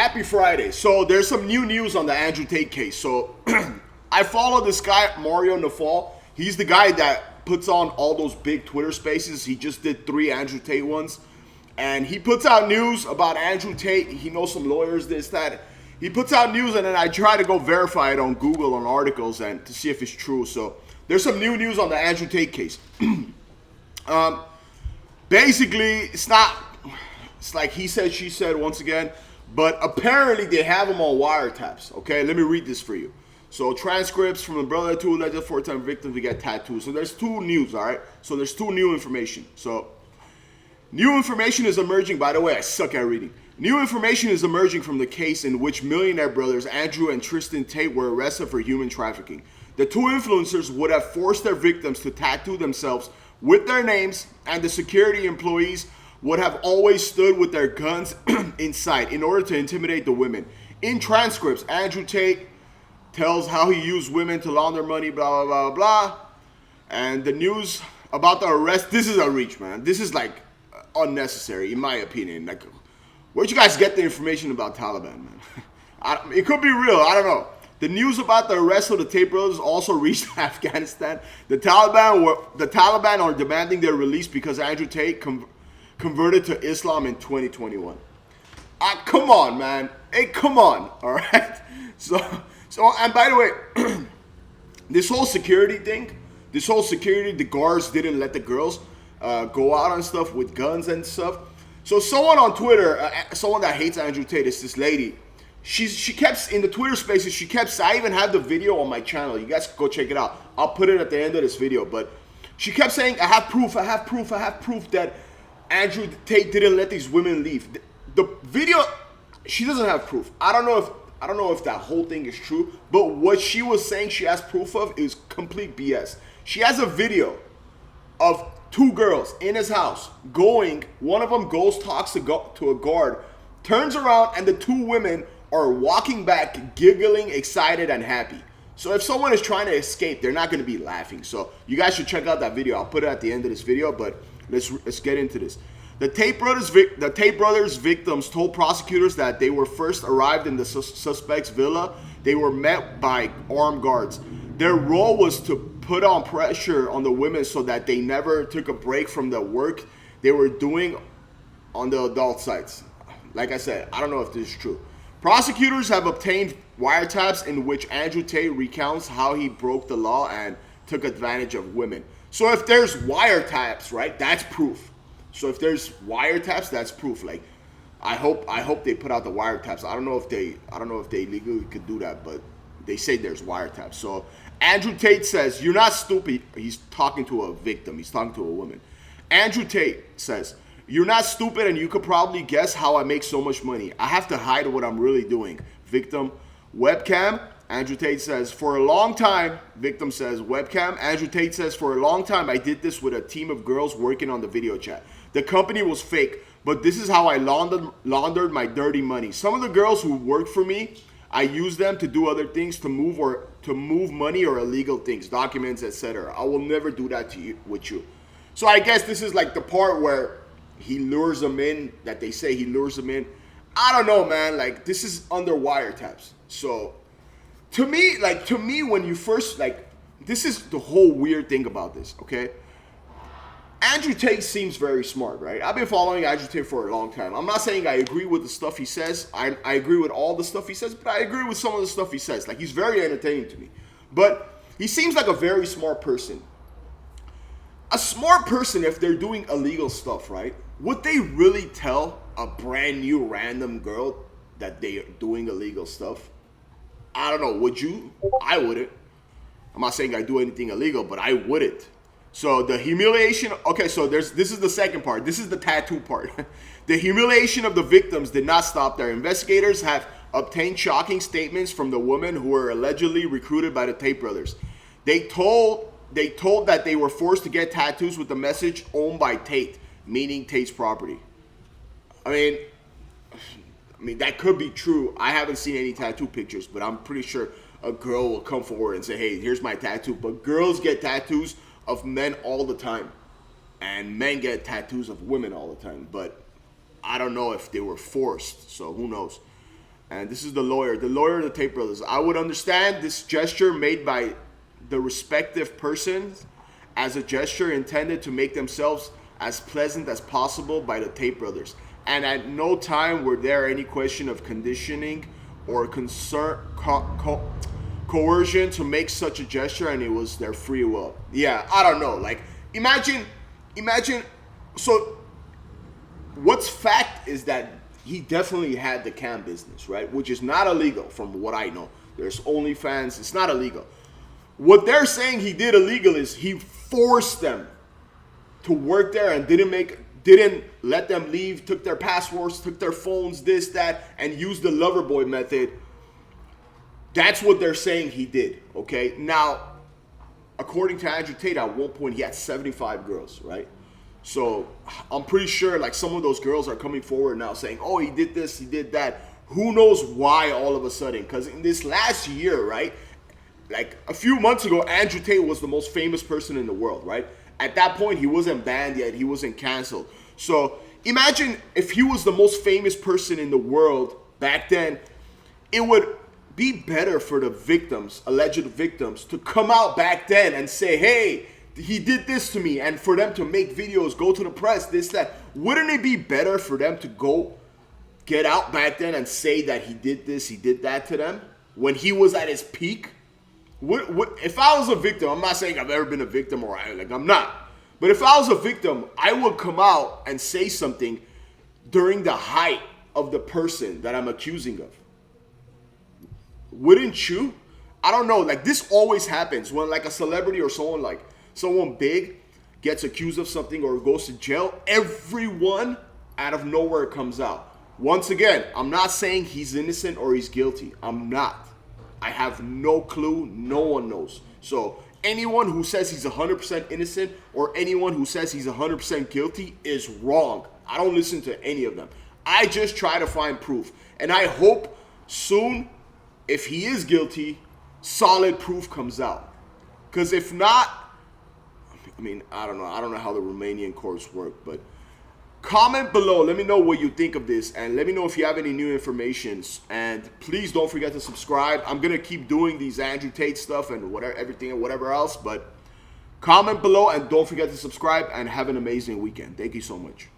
Happy Friday. So there's some new news on the Andrew Tate case. So I follow this guy, Mario Nafal. He's the guy that puts on all those big Twitter spaces. He just did 3 Andrew Tate ones. And he puts out news about Andrew Tate. He knows some lawyers, this, that. He puts out news, and then I try to go verify it on Google on articles and to see if it's true. So there's some new news on the Andrew Tate case. Basically, it's like he said, she said once again. But apparently they have him on wiretaps. Okay, let me read this for you. So transcripts from the brother to alleged 4-time victim to get tattoos. So there's 2 news, all right? So there's 2 new information. So new information is emerging. By the way, I suck at reading. New information is emerging from the case in which millionaire brothers Andrew and Tristan Tate were arrested for human trafficking. The 2 influencers would have forced their victims to tattoo themselves with their names, and the security employees would have always stood with their guns in sight in order to intimidate the women. In transcripts, Andrew Tate tells how he used women to launder money, blah, blah, blah, blah. And the news about the arrest, this is a reach, man. This is like unnecessary, in my opinion. Like, where'd you guys get the information about Taliban, man? It could be real, I don't know. The news about the arrest of the Tate brothers also reached Afghanistan. The Taliban are demanding their release because Andrew Tate converted to Islam in 2021. Come on, man. Hey, come on. All right. So, and by the way, this whole security thing, the guards didn't let the girls go out and stuff with guns and stuff. So someone on Twitter, someone that hates Andrew Tate, is this lady. She kept in the Twitter spaces. She kept. I even have the video on my channel. You guys go check it out. I'll put it at the end of this video. But she kept saying, "I have proof. I have proof. I have proof that Andrew Tate didn't let these women leave." The video, she doesn't have proof. I don't know if that whole thing is true. But what she was saying she has proof of is complete BS. She has a video of 2 girls in his house going. One of them goes, talks to a guard, turns around, and the 2 women are walking back, giggling, excited, and happy. So if someone is trying to escape, they're not going to be laughing. So you guys should check out that video. I'll put it at the end of this video, but let's get into this. The Tate brothers victims told prosecutors that they were first arrived in the suspect's villa. They were met by armed guards. Their role was to put on pressure on the women so that they never took a break from the work they were doing on the adult sites. Like I said, I don't know if this is true. Prosecutors have obtained wiretaps in which Andrew Tate recounts how he broke the law and took advantage of women. So if there's wiretaps, right, that's proof. So if there's wiretaps, that's proof. Like, I hope they put out the wiretaps. I don't know if they legally could do that, but they say there's wiretaps. So Andrew Tate says, "You're not stupid." He's talking to a victim. He's talking to a woman. Andrew Tate says, "You're not stupid, and you could probably guess how I make so much money. I have to hide what I'm really doing." Victim: "Webcam." Andrew Tate says, "For a long time," victim says, "Webcam." Andrew Tate says, "For a long time, I did this with a team of girls working on the video chat. The company was fake, but this is how I laundered my dirty money. Some of the girls who worked for me, I used them to do other things, to move money or illegal things, documents, etc. I will never do that to you with you." So I guess this is like the part where he lures them in, that they say he lures them in. I don't know, man. Like, this is under wiretaps. So to me, when you first, like, this is the whole weird thing about this, okay? Andrew Tate seems very smart, right? I've been following Andrew Tate for a long time. I'm not saying I agree with the stuff he says. I agree with all the stuff he says, but I agree with some of the stuff he says. Like, he's very entertaining to me. But he seems like a very smart person. A smart person, if they're doing illegal stuff, right? Would they really tell a brand new random girl that they are doing illegal stuff? I don't know. Would you? I wouldn't. I'm not saying I do anything illegal, but I wouldn't. So the humiliation, okay, so this is the second part. This is the tattoo part. The humiliation of the victims did not stop there. Investigators have obtained shocking statements from the women who were allegedly recruited by the Tate brothers. They told that they were forced to get tattoos with the message "owned by Tate," meaning Tate's property. I mean that could be true. I haven't seen any tattoo pictures, but I'm pretty sure a girl will come forward and say, "Hey, here's my tattoo." But girls get tattoos of men all the time, and men get tattoos of women all the time. But I don't know if they were forced, so who knows. And this is the lawyer of the Tate brothers. I would understand this gesture made by the respective persons as a gesture intended to make themselves as pleasant as possible by the Tate brothers. And at no time were there any question of conditioning or coercion to make such a gesture, and it was their free will. Yeah, I don't know. Like, imagine. So, what's fact is that he definitely had the cam business, right? Which is not illegal from what I know. There's OnlyFans. It's not illegal. What they're saying he did illegal is he forced them to work there and didn't let them leave, took their passports, took their phones, this, that, and used the lover boy method. That's what they're saying he did, okay? Now, according to Andrew Tate, at one point he had 75 girls, right? So I'm pretty sure like some of those girls are coming forward now saying, oh, he did this, he did that. Who knows why all of a sudden? Because in this last year, right, like a few months ago, Andrew Tate was the most famous person in the world, right? At that point, he wasn't banned yet. He wasn't canceled. So imagine if he was the most famous person in the world back then, it would be better for the victims, alleged victims, to come out back then and say, hey, he did this to me, and for them to make videos, go to the press, this, that. Wouldn't it be better for them to go get out back then and say that he did this, he did that to them when he was at his peak? If I was a victim, I'm not saying I've ever been a victim or I'm not. But if I was a victim, I would come out and say something during the height of the person that I'm accusing of. Wouldn't you? I don't know. Like, this always happens when like a celebrity or someone big gets accused of something or goes to jail. Everyone out of nowhere comes out. Once again, I'm not saying he's innocent or he's guilty. I'm not. I have no clue. No one knows. So anyone who says he's 100% innocent or anyone who says he's 100% guilty is wrong. I don't listen to any of them. I just try to find proof. And I hope soon, if he is guilty, solid proof comes out. Because if not, I mean, I don't know. I don't know how the Romanian courts work, but comment below. Let me know what you think of this, and let me know if you have any new information. And please don't forget to subscribe. I'm gonna keep doing these Andrew Tate stuff and everything and whatever else. But comment below, and don't forget to subscribe. And have an amazing weekend. Thank you so much.